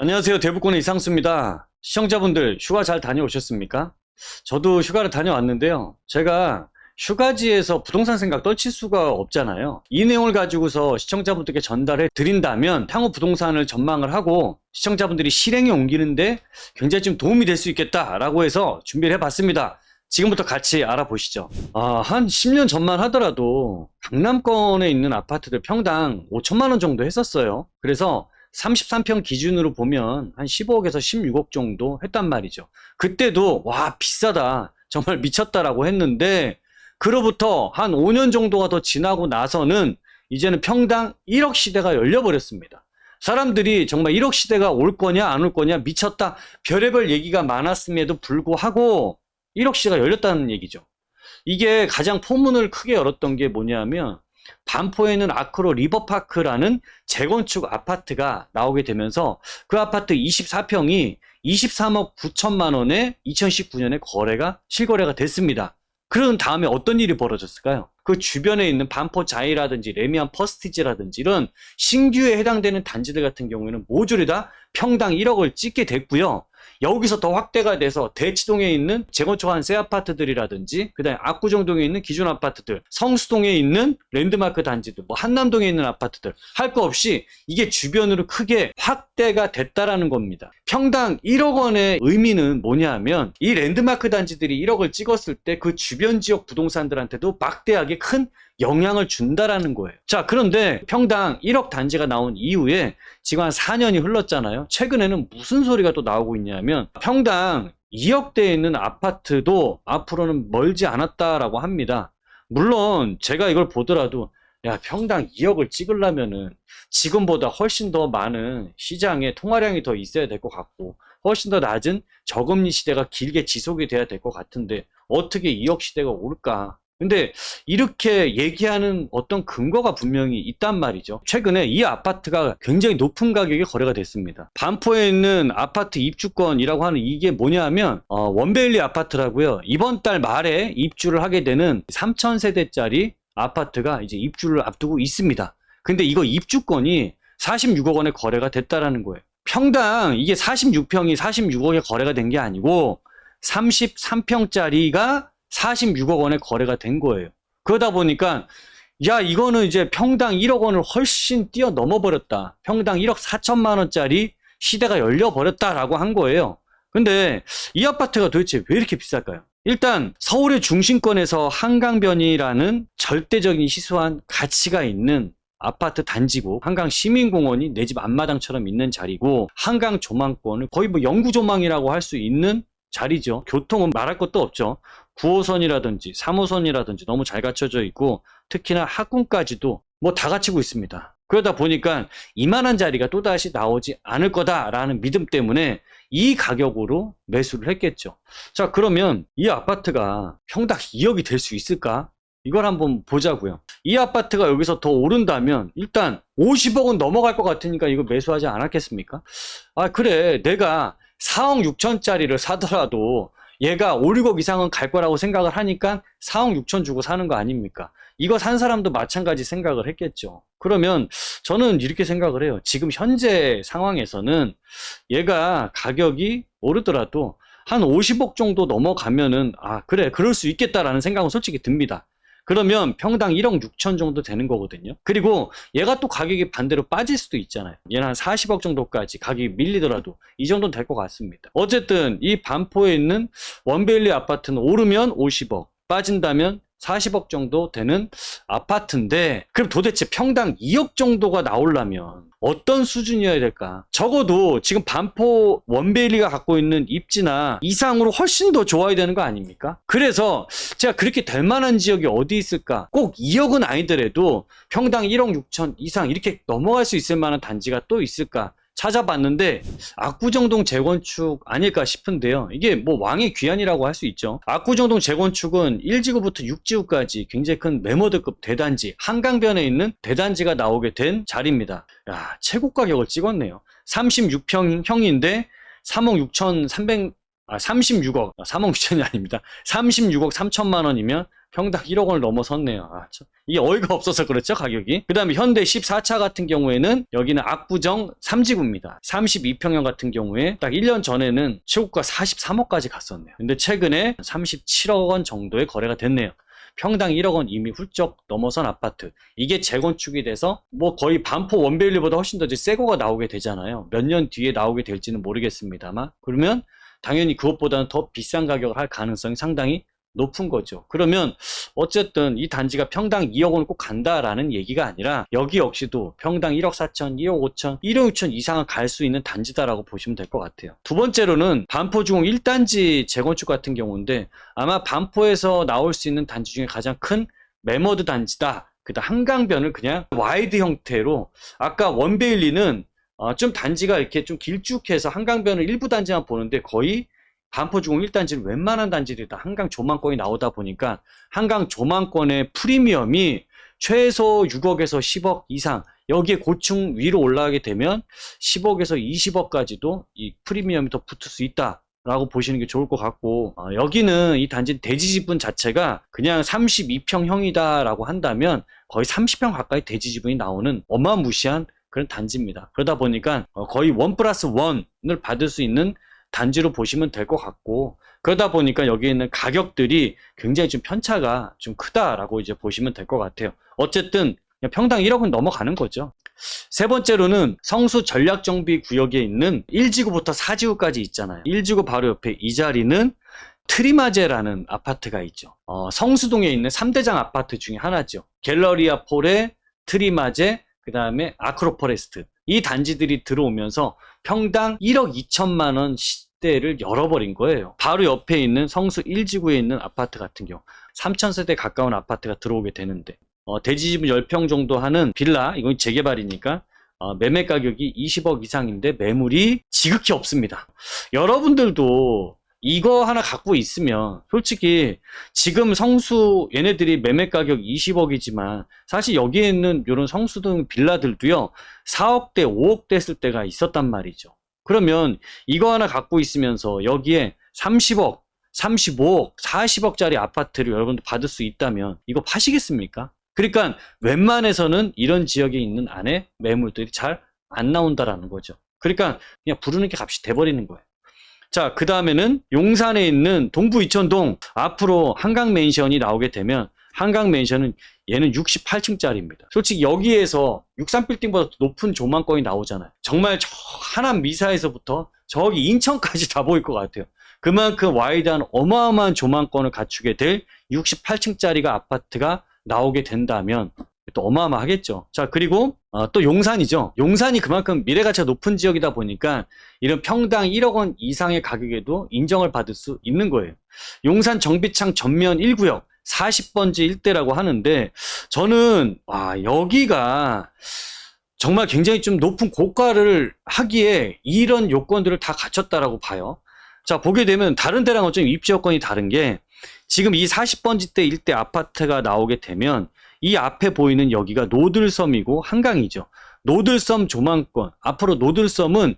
안녕하세요. 대북권의 이상수입니다. 시청자분들 휴가 잘 다녀오셨습니까? 저도 휴가를 다녀왔는데요. 제가 휴가지에서 부동산 생각 떨칠 수가 없잖아요. 이 내용을 가지고서 시청자분들께 전달해 드린다면 향후 부동산을 전망을 하고 시청자분들이 실행에 옮기는데 굉장히 좀 도움이 될 수 있겠다라고 해서 준비를 해봤습니다. 지금부터 같이 알아보시죠. 한 10년 전만 하더라도 강남권에 있는 아파트들 평당 5천만 원 정도 했었어요. 그래서 33평 기준으로 보면 한 15억에서 16억 정도 했단 말이죠. 그때도 와 비싸다 정말 미쳤다라고 했는데 그로부터 한 5년 정도가 더 지나고 나서는 이제는 평당 1억 시대가 열려버렸습니다. 사람들이 정말 1억 시대가 올 거냐 안 올 거냐 미쳤다 별의별 얘기가 많았음에도 불구하고 1억 시대가 열렸다는 얘기죠. 이게 가장 포문을 크게 열었던 게 뭐냐면 반포에 있는 아크로 리버파크라는 재건축 아파트가 나오게 되면서 그 아파트 24평이 23억 9천만 원에 2019년에 실거래가 됐습니다. 그런 다음에 어떤 일이 벌어졌을까요? 그 주변에 있는 반포 자이라든지 레미안 퍼스티지라든지 이런 신규에 해당되는 단지들 같은 경우에는 모조리 다 평당 1억을 찍게 됐고요. 여기서 더 확대가 돼서 대치동에 있는 재건축한 새 아파트들이라든지 그다음에 압구정동에 있는 기존 아파트들, 성수동에 있는 랜드마크 단지들, 한남동에 있는 아파트들 할 거 없이 이게 주변으로 크게 확대가 됐다라는 겁니다. 평당 1억 원의 의미는 뭐냐면 이 랜드마크 단지들이 1억을 찍었을 때 그 주변 지역 부동산들한테도 막대하게 큰 영향을 준다라는 거예요. 자, 그런데 평당 1억 단지가 나온 이후에 지금 한 4년이 흘렀잖아요. 최근에는 무슨 소리가 또 나오고 있냐면 평당 2억대에 있는 아파트도 앞으로는 멀지 않았다라고 합니다. 물론 제가 이걸 보더라도 야, 평당 2억을 찍으려면은 지금보다 훨씬 더 많은 시장에 통화량이 더 있어야 될 것 같고 훨씬 더 낮은 저금리 시대가 길게 지속이 돼야 될 것 같은데 어떻게 2억 시대가 올까? 근데 이렇게 얘기하는 어떤 근거가 분명히 있단 말이죠. 최근에 이 아파트가 굉장히 높은 가격에 거래가 됐습니다. 반포에 있는 아파트 입주권이라고 하는 이게 뭐냐면 원베일리 아파트라고요. 이번 달 말에 입주를 하게 되는 3,000세대짜리 아파트가 이제 입주를 앞두고 있습니다. 근데 이거 입주권이 46억 원에 거래가 됐다라는 거예요. 평당 이게 46평이 46억에 거래가 된 게 아니고 33평짜리가 46억 원에 거래가 된 거예요. 그러다 보니까 야 이거는 이제 평당 1억 원을 훨씬 뛰어넘어 버렸다. 평당 1억 4천만 원짜리 시대가 열려버렸다라고 한 거예요. 근데 이 아파트가 도대체 왜 이렇게 비쌀까요? 일단 서울의 중심권에서 한강변이라는 절대적인 희소한 가치가 있는 아파트 단지고 한강 시민공원이 내 집 앞마당처럼 있는 자리고 한강 조망권을 거의 영구 조망이라고 할 수 있는 자리죠. 교통은 말할 것도 없죠. 9호선이라든지 3호선이라든지 너무 잘 갖춰져 있고 특히나 학군까지도 다 갖추고 있습니다. 그러다 보니까 이만한 자리가 또다시 나오지 않을 거다라는 믿음 때문에 이 가격으로 매수를 했겠죠. 자, 그러면 이 아파트가 평당 2억이 될 수 있을까? 이걸 한번 보자고요. 이 아파트가 여기서 더 오른다면 일단 50억은 넘어갈 것 같으니까 이거 매수하지 않았겠습니까? 그래 내가 4억 6천짜리를 사더라도 얘가 5, 6억 이상은 갈 거라고 생각을 하니까 4억 6천 주고 사는 거 아닙니까? 이거 산 사람도 마찬가지 생각을 했겠죠. 그러면 저는 이렇게 생각을 해요. 지금 현재 상황에서는 얘가 가격이 오르더라도 한 50억 정도 넘어가면은 그래 그럴 수 있겠다라는 생각은 솔직히 듭니다. 그러면 평당 1억 6천 정도 되는 거거든요. 그리고 얘가 또 가격이 반대로 빠질 수도 있잖아요. 얘는 한 40억 정도까지 가격이 밀리더라도 이 정도는 될 것 같습니다. 어쨌든 이 반포에 있는 원베일리 아파트는 오르면 50억, 빠진다면 40억 정도 되는 아파트인데 그럼 도대체 평당 2억 정도가 나오려면 어떤 수준이어야 될까? 적어도 지금 반포 원베일리가 갖고 있는 입지나 이상으로 훨씬 더 좋아야 되는 거 아닙니까? 그래서 제가 그렇게 될 만한 지역이 어디 있을까? 꼭 2억은 아니더라도 평당 1억 6천 이상 이렇게 넘어갈 수 있을 만한 단지가 또 있을까? 찾아봤는데 압구정동 재건축 아닐까 싶은데요. 이게 왕의 귀환이라고 할 수 있죠. 압구정동 재건축은 1지구부터 6지구까지 굉장히 큰 메모드급 대단지 한강변에 있는 대단지가 나오게 된 자리입니다. 야, 최고 가격을 찍었네요. 36평형인데 3억 6천 3백 36억 3억 6천이 아닙니다. 36억 3천만 원이면 평당 1억 원을 넘어섰네요. 이게 어이가 없어서 그렇죠, 가격이. 그 다음에 현대 14차 같은 경우에는 여기는 압구정 3지구입니다. 32평형 같은 경우에 딱 1년 전에는 최고가 43억까지 갔었네요. 근데 최근에 37억 원 정도의 거래가 됐네요. 평당 1억 원 이미 훌쩍 넘어선 아파트. 이게 재건축이 돼서 뭐 거의 반포 원베일리보다 훨씬 더 새 거가 나오게 되잖아요. 몇 년 뒤에 나오게 될지는 모르겠습니다만, 그러면 당연히 그것보다는 더 비싼 가격을 할 가능성이 상당히 높은 거죠. 그러면 어쨌든 이 단지가 평당 2억 원 꼭 간다라는 얘기가 아니라 여기 역시도 평당 1억 4천, 2억 5천, 1억 6천 이상은 갈 수 있는 단지다라고 보시면 될 것 같아요. 두 번째로는 반포중흥 1단지 재건축 같은 경우인데 아마 반포에서 나올 수 있는 단지 중에 가장 큰 매머드 단지다. 그다음 한강변을 그냥 와이드 형태로, 아까 원베일리는 좀 단지가 이렇게 좀 길쭉해서 한강변을 일부 단지만 보는데 거의 반포중흥 1단지는 웬만한 단지들이 다 한강 조망권이 나오다 보니까 한강 조망권의 프리미엄이 최소 6억에서 10억 이상, 여기에 고층 위로 올라가게 되면 10억에서 20억까지도 이 프리미엄이 더 붙을 수 있다라고 보시는 게 좋을 것 같고, 여기는 이 단지 대지지분 자체가 그냥 32평형이다 라고 한다면 거의 30평 가까이 대지지분이 나오는 어마무시한 그런 단지입니다. 그러다 보니까 거의 1+1을 받을 수 있는 단지로 보시면 될 것 같고, 그러다 보니까 여기 있는 가격들이 굉장히 좀 편차가 좀 크다라고 이제 보시면 될 것 같아요. 어쨌든 그냥 평당 1억은 넘어가는 거죠. 세 번째로는 성수 전략정비구역에 있는 1지구부터 4지구까지 있잖아요. 1지구 바로 옆에 이 자리는 트리마제라는 아파트가 있죠. 성수동에 있는 3대장 아파트 중에 하나죠. 갤러리아 폴의 트리마제, 그 다음에 아크로포레스트. 이 단지들이 들어오면서 평당 1억 2천만 원 시대를 열어버린 거예요. 바로 옆에 있는 성수 1지구에 있는 아파트 같은 경우 3,000세대 가까운 아파트가 들어오게 되는데, 대지지분 10평 정도 하는 빌라, 이건 재개발이니까 매매 가격이 20억 이상인데 매물이 지극히 없습니다. 여러분들도 이거 하나 갖고 있으면 솔직히 지금 성수 얘네들이 매매 가격 20억이지만 사실 여기에 있는 이런 성수동 빌라들도요 4억대 5억대 했을 때가 있었단 말이죠. 그러면 이거 하나 갖고 있으면서 여기에 30억 35억 40억짜리 아파트를 여러분들 받을 수 있다면 이거 파시겠습니까? 그러니까 웬만해서는 이런 지역에 있는 안에 매물들이 잘 안 나온다라는 거죠. 그러니까 그냥 부르는 게 값이 돼버리는 거예요. 자, 그 다음에는 용산에 있는 동부 이천동, 앞으로 한강맨션이 나오게 되면 한강맨션은 얘는 68층짜리입니다. 솔직히 여기에서 63빌딩보다 높은 조망권이 나오잖아요. 정말 저 하남 미사에서부터 저기 인천까지 다 보일 것 같아요. 그만큼 와이드한 어마어마한 조망권을 갖추게 될 68층짜리가 아파트가 나오게 된다면 또 어마어마하겠죠. 자, 그리고 또 용산이죠. 용산이 그만큼 미래가치가 높은 지역이다 보니까 이런 평당 1억 원 이상의 가격에도 인정을 받을 수 있는 거예요. 용산 정비창 전면 1구역 40번지 일대라고 하는데, 저는 여기가 정말 굉장히 좀 높은 고가를 하기에 이런 요건들을 다 갖췄다라고 봐요. 자, 보게 되면 다른 데랑은 좀 입지 여건이 다른 게, 지금 이 40번지대 일대 아파트가 나오게 되면 이 앞에 보이는 여기가 노들섬이고 한강이죠. 노들섬 조망권, 앞으로 노들섬은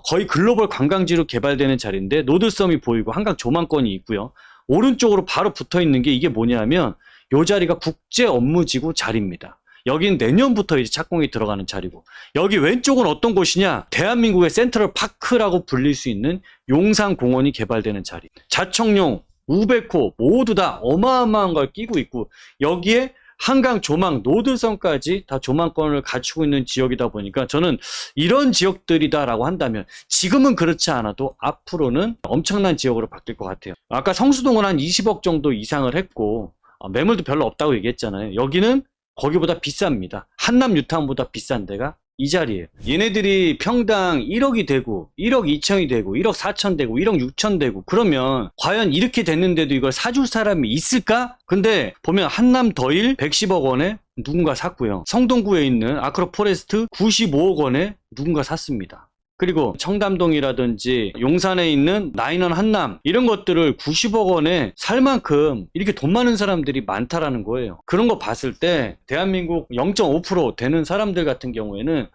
거의 글로벌 관광지로 개발되는 자리인데 노들섬이 보이고 한강 조망권이 있고요. 오른쪽으로 바로 붙어 있는 게 이게 뭐냐면 이 자리가 국제 업무지구 자리입니다. 여긴 내년부터 이제 착공이 들어가는 자리고, 여기 왼쪽은 어떤 곳이냐, 대한민국의 센트럴 파크라고 불릴 수 있는 용산공원이 개발되는 자리. 자청룡, 우베코 모두 다 어마어마한 걸 끼고 있고, 여기에 한강 조망, 노들섬까지 다 조망권을 갖추고 있는 지역이다 보니까 저는 이런 지역들이다라고 한다면 지금은 그렇지 않아도 앞으로는 엄청난 지역으로 바뀔 것 같아요. 아까 성수동은 한 20억 정도 이상을 했고 매물도 별로 없다고 얘기했잖아요. 여기는 거기보다 비쌉니다. 한남 뉴타운보다 비싼 데가 이 자리예요. 얘네들이 평당 1억이 되고 1억 2천이 되고 1억 4천 되고 1억 6천 되고, 그러면 과연 이렇게 됐는데도 이걸 사줄 사람이 있을까? 근데 보면 한남 더일 110억 원에 누군가 샀고요. 성동구에 있는 아크로포레스트 95억 원에 누군가 샀습니다. 그리고 청담동이라든지 용산에 있는 나인원 한남, 이런 것들을 90억 원에 살 만큼 이렇게 돈 많은 사람들이 많다라는 거예요. 그런 거 봤을 때 대한민국 0.5% 되는 사람들 같은 경우에는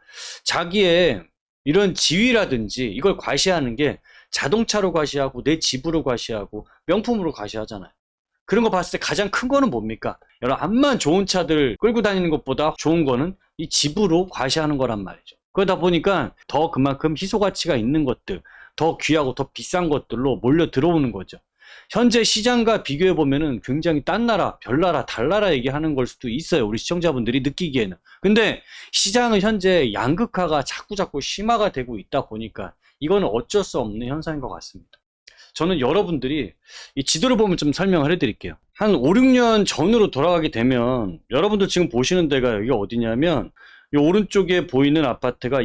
자기의 이런 지위라든지 이걸 과시하는 게 자동차로 과시하고 내 집으로 과시하고 명품으로 과시하잖아요. 그런 거 봤을 때 가장 큰 거는 뭡니까? 여러분, 암만 좋은 차들 끌고 다니는 것보다 좋은 거는 이 집으로 과시하는 거란 말이죠. 그러다 보니까 더 그만큼 희소 가치가 있는 것들, 더 귀하고 더 비싼 것들로 몰려 들어오는 거죠. 현재 시장과 비교해 보면은 굉장히 딴 나라, 별 나라, 달 나라 얘기하는 걸 수도 있어요. 우리 시청자분들이 느끼기에는. 근데 시장은 현재 양극화가 자꾸 심화가 되고 있다 보니까 이거는 어쩔 수 없는 현상인 것 같습니다. 저는 여러분들이 이 지도를 보면 좀 설명을 해드릴게요. 한 5, 6년 전으로 돌아가게 되면 여러분들 지금 보시는 데가 여기가 어디냐면 이 오른쪽에 보이는 아파트가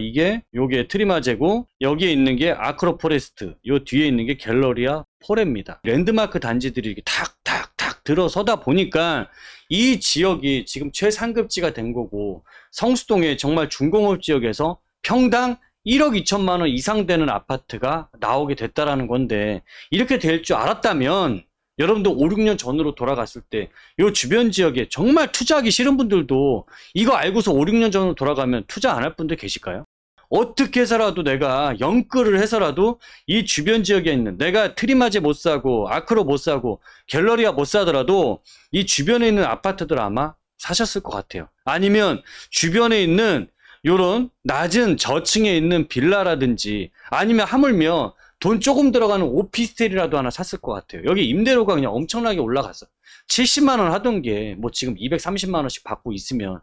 요게 트리마제고 여기에 있는 게 아크로포레스트, 요 뒤에 있는 게 갤러리아 포레입니다. 랜드마크 단지들이 이렇게 탁탁탁 들어서다 보니까 이 지역이 지금 최상급지가 된 거고 성수동의 정말 중공업 지역에서 평당 1억 2천만 원 이상 되는 아파트가 나오게 됐다라는 건데 이렇게 될 줄 알았다면 여러분도 5, 6년 전으로 돌아갔을 때 이 주변 지역에 정말 투자하기 싫은 분들도 이거 알고서 5, 6년 전으로 돌아가면 투자 안 할 분들 계실까요? 어떻게 해서라도 내가 영끌을 해서라도 이 주변 지역에 있는 내가 트리마제 못 사고 아크로 못 사고 갤러리아 못 사더라도 이 주변에 있는 아파트들 아마 사셨을 것 같아요. 아니면 주변에 있는 요런 낮은 저층에 있는 빌라라든지 아니면 하물며 돈 조금 들어가는 오피스텔이라도 하나 샀을 것 같아요. 여기 임대료가 그냥 엄청나게 올라갔어. 70만 원 하던 게 뭐 지금 230만 원씩 받고 있으면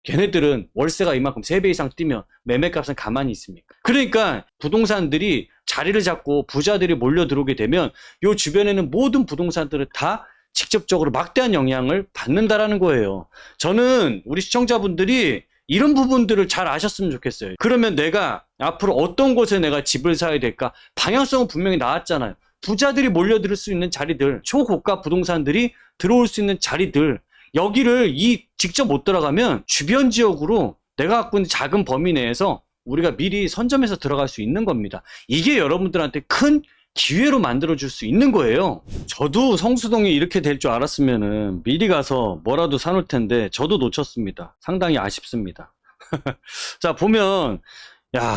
걔네들은 월세가 이만큼 3배 이상 뛰면 매매값은 가만히 있습니까? 그러니까 부동산들이 자리를 잡고 부자들이 몰려 들어오게 되면 요 주변에는 모든 부동산들을 다 직접적으로 막대한 영향을 받는다라는 거예요. 저는 우리 시청자분들이 이런 부분들을 잘 아셨으면 좋겠어요. 그러면 내가 앞으로 어떤 곳에 내가 집을 사야 될까? 방향성은 분명히 나왔잖아요. 부자들이 몰려들 수 있는 자리들, 초고가 부동산들이 들어올 수 있는 자리들, 여기를 직접 못 들어가면 주변 지역으로 내가 갖고 있는 작은 범위 내에서 우리가 미리 선점해서 들어갈 수 있는 겁니다. 이게 여러분들한테 큰 기회로 만들어줄 수 있는 거예요. 저도 성수동이 이렇게 될 줄 알았으면은 미리 가서 뭐라도 사놓을 텐데 저도 놓쳤습니다. 상당히 아쉽습니다. 자, 보면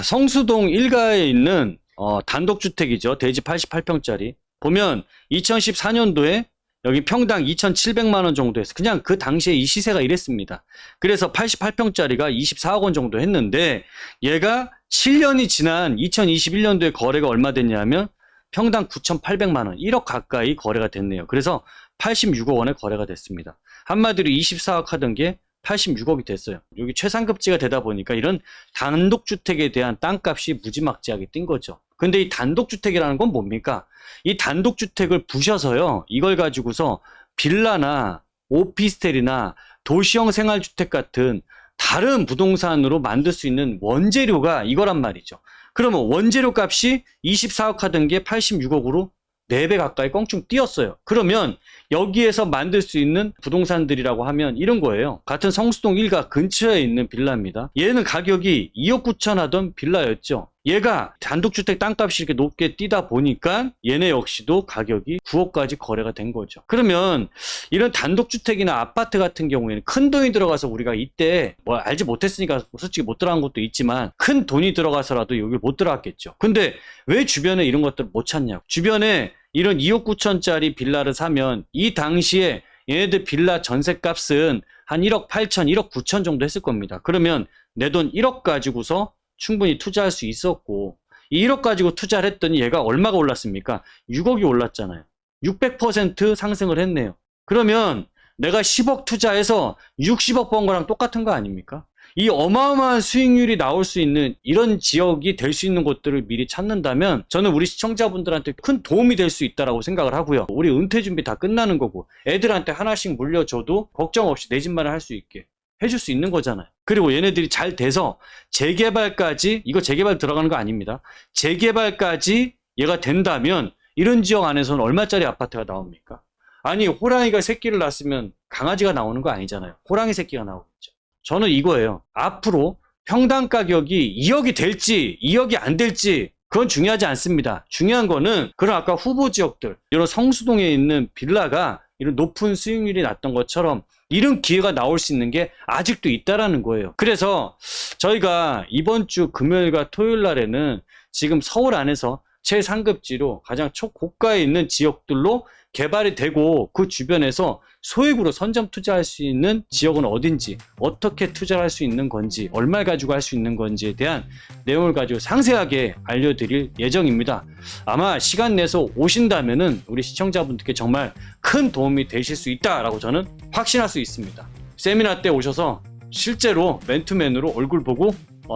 성수동 1가에 있는 단독주택이죠. 대지 88평짜리. 보면 2014년도에 여기 평당 2,700만 원 정도 해서 그냥 그 당시에 이 시세가 이랬습니다. 그래서 88평짜리가 24억 원 정도 했는데 얘가 7년이 지난 2021년도에 거래가 얼마 됐냐면 평당 9,800만 원, 1억 가까이 거래가 됐네요. 그래서 86억 원에 거래가 됐습니다. 한마디로 24억 하던 게 86억이 됐어요. 여기 최상급지가 되다 보니까 이런 단독주택에 대한 땅값이 무지막지하게 뛴 거죠. 근데 이 단독주택이라는 건 뭡니까? 이 단독주택을 부셔서요, 이걸 가지고서 빌라나 오피스텔이나 도시형 생활주택 같은 다른 부동산으로 만들 수 있는 원재료가 이거란 말이죠. 그러면 원재료 값이 24억 하던 게 86억으로 4배 가까이 껑충 뛰었어요. 그러면 여기에서 만들 수 있는 부동산들이라고 하면 이런 거예요. 같은 성수동 1가 근처에 있는 빌라입니다. 얘는 가격이 2억 9천 하던 빌라였죠. 얘가 단독주택 땅값이 이렇게 높게 뛰다 보니까 얘네 역시도 가격이 9억까지 거래가 된 거죠. 그러면 이런 단독주택이나 아파트 같은 경우에는 큰 돈이 들어가서 우리가 이때 뭐 알지 못했으니까 솔직히 못 들어간 것도 있지만 큰 돈이 들어가서라도 여기 못 들어갔겠죠. 근데 왜 주변에 이런 것들을 못 찾냐고. 주변에 이런 2억 9천짜리 빌라를 사면 이 당시에 얘네들 빌라 전세값은 한 1억 8천, 1억 9천 정도 했을 겁니다. 그러면 내 돈 1억 가지고서 충분히 투자할 수 있었고 이 1억 가지고 투자를 했더니 얘가 얼마가 올랐습니까? 6억이 올랐잖아요. 600% 상승을 했네요. 그러면 내가 10억 투자해서 60억 번 거랑 똑같은 거 아닙니까? 이 어마어마한 수익률이 나올 수 있는 이런 지역이 될 수 있는 곳들을 미리 찾는다면 저는 우리 시청자분들한테 큰 도움이 될 수 있다고 생각을 하고요. 우리 은퇴 준비 다 끝나는 거고 애들한테 하나씩 물려줘도 걱정 없이 내 집만을 할 수 있게 해줄 수 있는 거잖아요. 그리고 얘네들이 잘 돼서 재개발까지, 이거 재개발 들어가는 거 아닙니다. 재개발까지 얘가 된다면 이런 지역 안에서는 얼마짜리 아파트가 나옵니까? 아니, 호랑이가 새끼를 낳았으면 강아지가 나오는 거 아니잖아요. 호랑이 새끼가 나오겠죠. 저는 이거예요. 앞으로 평당 가격이 2억이 될지 2억이 안 될지 그건 중요하지 않습니다. 중요한 거는 그런 아까 후보 지역들, 이런 성수동에 있는 빌라가 이런 높은 수익률이 났던 것처럼 이런 기회가 나올 수 있는 게 아직도 있다라는 거예요. 그래서 저희가 이번 주 금요일과 토요일 날에는 지금 서울 안에서 최상급지로 가장 초고가에 있는 지역들로 개발이 되고 그 주변에서 소액으로 선점 투자할 수 있는 지역은 어딘지, 어떻게 투자를 할 수 있는 건지, 얼마 가지고 할 수 있는 건지에 대한 내용을 가지고 상세하게 알려드릴 예정입니다. 아마 시간 내서 오신다면은 우리 시청자분들께 정말 큰 도움이 되실 수 있다라고 저는 확신할 수 있습니다. 세미나 때 오셔서 실제로 맨투맨으로 얼굴 보고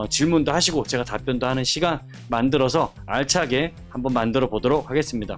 질문도 하시고 제가 답변도 하는 시간 만들어서 알차게 한번 만들어 보도록 하겠습니다.